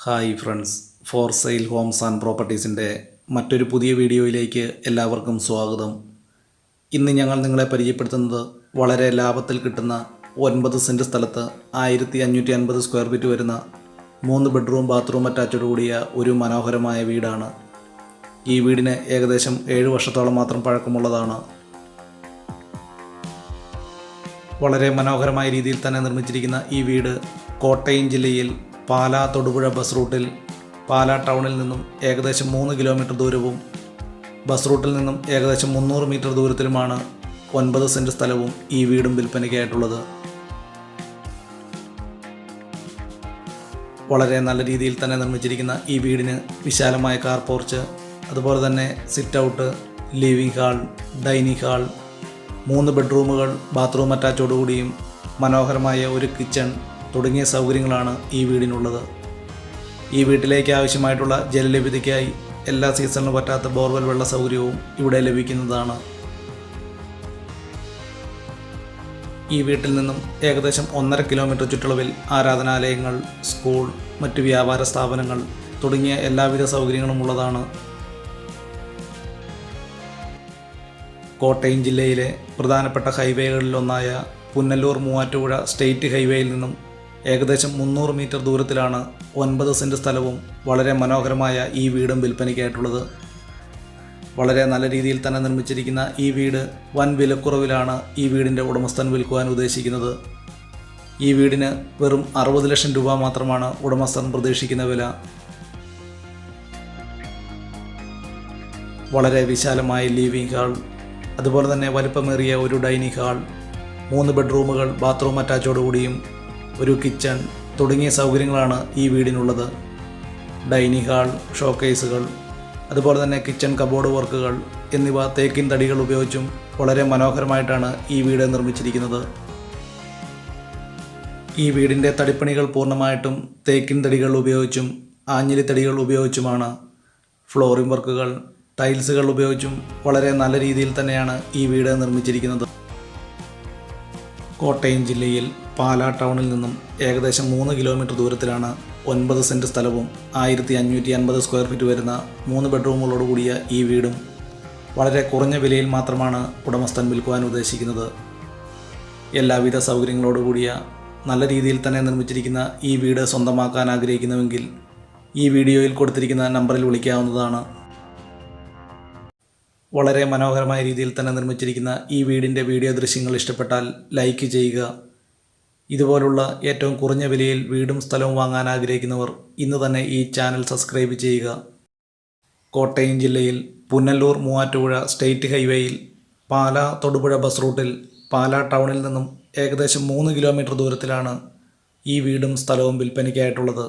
Hi friends, for sale homes and പ്രോപ്പർട്ടീസിൻ്റെ മറ്റൊരു പുതിയ വീഡിയോയിലേക്ക് എല്ലാവർക്കും സ്വാഗതം. ഇന്ന് ഞങ്ങൾ നിങ്ങളെ പരിചയപ്പെടുത്തുന്നത് വളരെ ലാഭത്തിൽ കിട്ടുന്ന 9 സെൻറ്റ് സ്ഥലത്ത് 1550 സ്ക്വയർ ഫീറ്റ് വരുന്ന 3 ബെഡ്റൂം ബാത്റൂം അറ്റാച്ചോട് കൂടിയ ഒരു മനോഹരമായ വീടാണ്. ഈ വീടിന് ഏകദേശം 7 വർഷത്തോളം മാത്രം പഴക്കമുള്ളതാണ്. വളരെ മനോഹരമായ രീതിയിൽ തന്നെ നിർമ്മിച്ചിരിക്കുന്ന ഈ വീട് കോട്ടയം ജില്ലയിൽ പാലാ തൊടുപുഴ ബസ് റൂട്ടിൽ പാലാ ടൗണിൽ നിന്നും ഏകദേശം 3 കിലോമീറ്റർ ദൂരവും ബസ് റൂട്ടിൽ നിന്നും ഏകദേശം 300 മീറ്റർ ദൂരത്തിലുമാണ് 9 സെൻറ്റ് സ്ഥലവും ഈ വീടും വിൽപ്പനയ്ക്കായിട്ടുള്ളത്. വളരെ നല്ല രീതിയിൽ തന്നെ നിർമ്മിച്ചിരിക്കുന്ന ഈ വീടിന് വിശാലമായ കാർ പോർച്ച്, അതുപോലെ തന്നെ sit out, living hall, dining hall, 3 ബെഡ്റൂമുകൾ ബാത്റൂം അറ്റാച്ചോടുകൂടിയും മനോഹരമായ ഒരു കിച്ചൺ തുടങ്ങിയ സൗകര്യങ്ങളാണ് ഈ വീടിനുള്ളത്. ഈ വീട്ടിലേക്ക് ആവശ്യമായിട്ടുള്ള ജലലഭ്യതയ്ക്കായി എല്ലാ സീസണിലും പറ്റാത്ത ബോർവെൽ വെള്ള സൗകര്യവും ഇവിടെ ലഭിക്കുന്നതാണ്. ഈ വീട്ടിൽ നിന്നും ഏകദേശം 1.5 കിലോമീറ്റർ ചുറ്റളവിൽ ആരാധനാലയങ്ങൾ, സ്കൂൾ, മറ്റ് വ്യാപാര സ്ഥാപനങ്ങൾ തുടങ്ങിയ എല്ലാവിധ സൗകര്യങ്ങളും ഉള്ളതാണ്. കോട്ടയം ജില്ലയിലെ പ്രധാനപ്പെട്ട ഹൈവേകളിലൊന്നായ പുനലൂർ മൂവാറ്റുപുഴ സ്റ്റേറ്റ് ഹൈവേയിൽ നിന്നും ഏകദേശം 300 മീറ്റർ ദൂരത്തിലാണ് 9 സെൻറ്റ് സ്ഥലവും വളരെ മനോഹരമായ ഈ വീടും വിൽപ്പനയ്ക്കായിട്ടുള്ളത്. വളരെ നല്ല രീതിയിൽ തന്നെ നിർമ്മിച്ചിരിക്കുന്ന ഈ വീട് വൻ വിലക്കുറവിലാണ് ഈ വീടിൻ്റെ ഉടമസ്ഥൻ വിൽക്കുവാൻ ഉദ്ദേശിക്കുന്നത്. ഈ വീടിന് വെറും 60 ലക്ഷം രൂപ മാത്രമാണ് ഉടമസ്ഥൻ പ്രതീക്ഷിക്കുന്ന വില. വളരെ വിശാലമായ ലിവിംഗ് ഹാൾ, അതുപോലെ തന്നെ വലിപ്പമേറിയ ഒരു ഡൈനിങ് ഹാൾ, 3 ബെഡ്റൂമുകൾ ബാത്റൂം അറ്റാച്ചോടുകൂടിയും ഒരു കിച്ചൺ തുടങ്ങിയ സൗകര്യങ്ങളാണ് ഈ വീടിനുള്ളത്. ഡൈനിങ് ഹാൾ, ഷോക്കേസുകൾ, അതുപോലെ തന്നെ കിച്ചൺ കബോർഡ് വർക്കുകൾ എന്നിവ തേക്കിൻ തടികൾ ഉപയോഗിച്ചും വളരെ മനോഹരമായിട്ടാണ് ഈ വീട് നിർമ്മിച്ചിരിക്കുന്നത്. ഈ വീടിൻ്റെ തടിപ്പണികൾ പൂർണ്ണമായിട്ടും തേക്കിൻ തടികൾ ഉപയോഗിച്ചും ആഞ്ഞിലി തടികൾ ഉപയോഗിച്ചുമാണ്. ഫ്ലോറിംഗ് വർക്കുകൾ, ടൈൽസുകൾ ഉപയോഗിച്ചും വളരെ നല്ല രീതിയിൽ തന്നെയാണ് ഈ വീട് നിർമ്മിച്ചിരിക്കുന്നത്. കോട്ടയം ജില്ലയിൽ പാലാ ടൗണിൽ നിന്നും ഏകദേശം 3 കിലോമീറ്റർ ദൂരത്തിലാണ് 9 സെൻറ്റ് സ്ഥലവും 1550 സ്ക്വയർ ഫീറ്റ് വരുന്ന 3 ബെഡ്റൂമുകളോട് കൂടിയ ഈ വീടും വളരെ കുറഞ്ഞ വിലയിൽ മാത്രമാണ് ഉടമസ്ഥൻ വിൽക്കുവാൻ ഉദ്ദേശിക്കുന്നത്. എല്ലാവിധ സൗകര്യങ്ങളോടുകൂടിയ നല്ല രീതിയിൽ തന്നെ നിർമ്മിച്ചിരിക്കുന്ന ഈ വീട് സ്വന്തമാക്കാൻ ആഗ്രഹിക്കുന്നുവെങ്കിൽ ഈ വീഡിയോയിൽ കൊടുത്തിരിക്കുന്ന നമ്പറിൽ വിളിക്കാവുന്നതാണ്. വളരെ മനോഹരമായ രീതിയിൽ തന്നെ നിർമ്മിച്ചിരിക്കുന്ന ഈ വീടിൻ്റെ വീഡിയോ ദൃശ്യങ്ങൾ ഇഷ്ടപ്പെട്ടാൽ ലൈക്ക് ചെയ്യുക. ഇതുപോലുള്ള ഏറ്റവും കുറഞ്ഞ വിലയിൽ വീടും സ്ഥലവും വാങ്ങാൻ ആഗ്രഹിക്കുന്നവർ ഇന്ന് തന്നെ ഈ ചാനൽ സബ്സ്ക്രൈബ് ചെയ്യുക. കോട്ടയം ജില്ലയിൽ പുനലൂർ മൂവാറ്റുപുഴ സ്റ്റേറ്റ് ഹൈവേയിൽ പാലാ തൊടുപുഴ ബസ് റൂട്ടിൽ പാലാ ടൗണിൽ നിന്നും ഏകദേശം 3 കിലോമീറ്റർ ദൂരത്തിലാണ് ഈ വീടും സ്ഥലവും വിൽപ്പനയ്ക്കായിട്ടുള്ളത്.